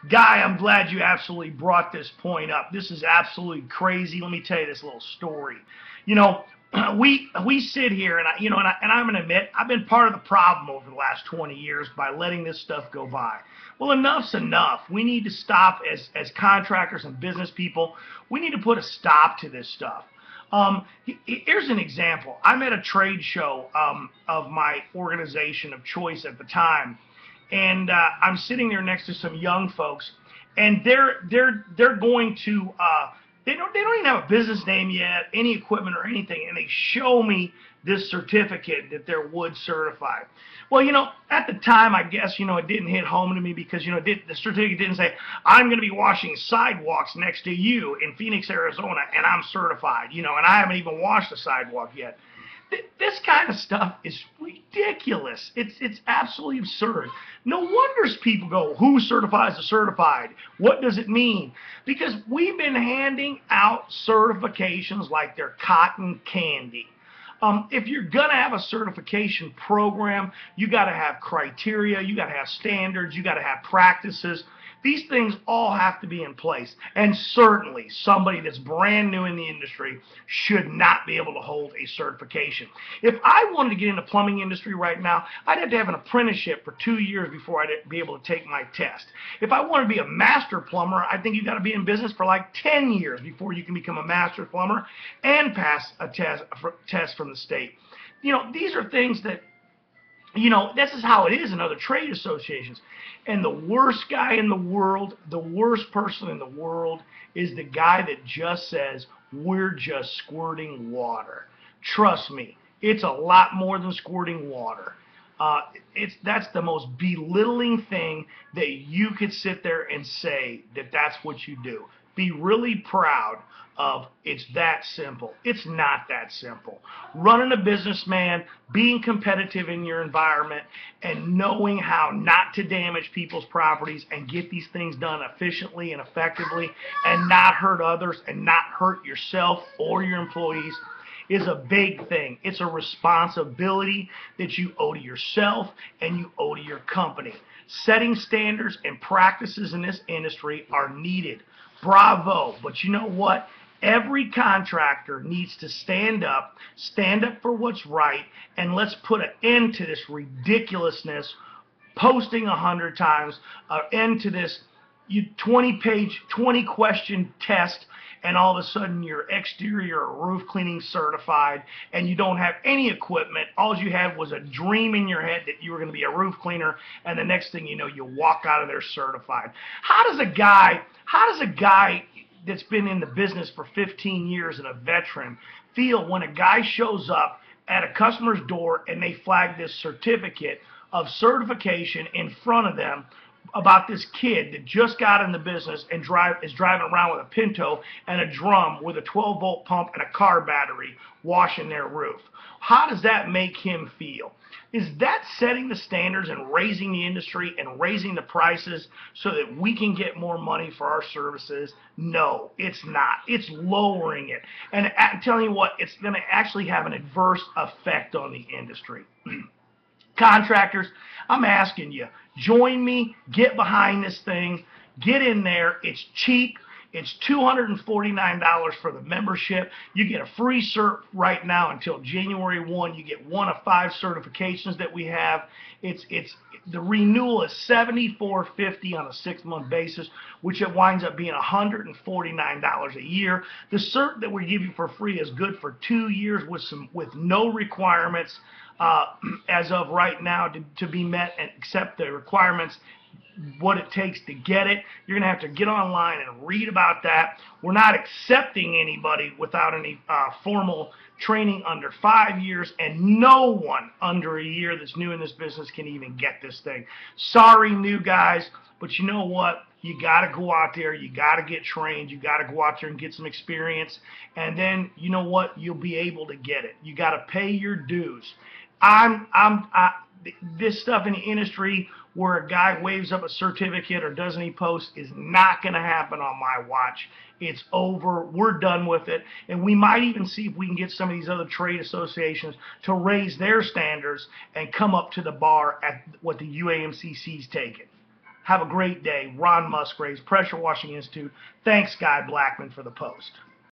Guy, I'm glad you absolutely brought this point up. This is absolutely crazy. Let me tell you this little story. You know, we sit here, and I'm going to admit I've been part of the problem over the last 20 years by letting this stuff go by. Well, enough's enough. We need to stop as contractors and business people. We need to put a stop to this stuff. Here's an example. I'm at a trade show of my organization of choice at the time, and I'm sitting there next to some young folks, and they're going to they don't even have a business name yet, any equipment or anything, and they show me this certificate that they're wood certified. Well, at the time, I guess, it didn't hit home to me because, the certificate didn't say, I'm going to be washing sidewalks next to you in Phoenix, Arizona, and I'm certified, and I haven't even washed a sidewalk yet. This kind of stuff is ridiculous. It's absolutely absurd. No wonders people go, who certifies the certified? What does it mean? Because we've been handing out certifications like they're cotton candy. If you're going to have a certification program, you got to have criteria, you got to have standards, you got to have practices. These things all have to be in place. And certainly somebody that's brand new in the industry should not be able to hold a certification. If I wanted to get in the plumbing industry right now, I'd have to have an apprenticeship for 2 years before I'd be able to take my test. If I want to be a master plumber, I think you've got to be in business for like 10 years before you can become a master plumber and pass a test from the state. These are things that this is how it is in other trade associations. And the worst guy in the world, the worst person in the world is the guy that just says, we're just squirting water. Trust me, it's a lot more than squirting water. That's the most belittling thing that you could sit there and say that's what you do. Be really proud of it's that simple. It's not that simple. Running a business, man, being competitive in your environment, and knowing how not to damage people's properties and get these things done efficiently and effectively and not hurt others and not hurt yourself or your employees is a big thing. It's a responsibility that you owe to yourself and you owe to your company. Setting standards and practices in this industry are needed. Bravo. But you know what? Every contractor needs to stand up for what's right, and let's put an end to this ridiculousness, posting 100 times, an end to this 20-page, 20-question test, and all of a sudden you're exterior or roof cleaning certified, and you don't have any equipment. All you had was a dream in your head that you were going to be a roof cleaner, and the next thing you know, you walk out of there certified. How does a guy that's been in the business for 15 years and a veteran feel when a guy shows up at a customer's door and they flag this certificate of certification in front of them about this kid that just got in the business and is driving around with a Pinto and a drum with a 12-volt pump and a car battery washing their roof? How does that make him feel? Is that setting the standards and raising the industry and raising the prices so that we can get more money for our services? No, it's not. It's lowering it. And I'm telling you what, it's going to actually have an adverse effect on the industry. Contractors, I'm asking you, join me, get behind this thing, get in there. It's cheap. It's $249 for the membership. You get a free cert right now until January 1. You get one of 5 certifications that we have. The renewal is $74.50 on a 6-month basis, which it winds up being $149 a year. The cert that we give you for free is good for 2 years with no requirements as of right now to be met, and accept the requirements, what it takes to get it. You're going to have to get online and read about that. We're not accepting anybody without any formal training under 5 years, and no one under a year that's new in this business can even get this thing. Sorry, new guys, but you know what? You got to go out there. You got to get trained. You got to go out there and get some experience, and then you know what? You'll be able to get it. You got to pay your dues. This stuff in the industry where a guy waves up a certificate or does any post is not going to happen on my watch. It's over. We're done with it. And we might even see if we can get some of these other trade associations to raise their standards and come up to the bar at what the UAMCC's taking. Have a great day. Ron Musgraves, Pressure Washing Institute. Thanks, Guy Blackmon, for the post.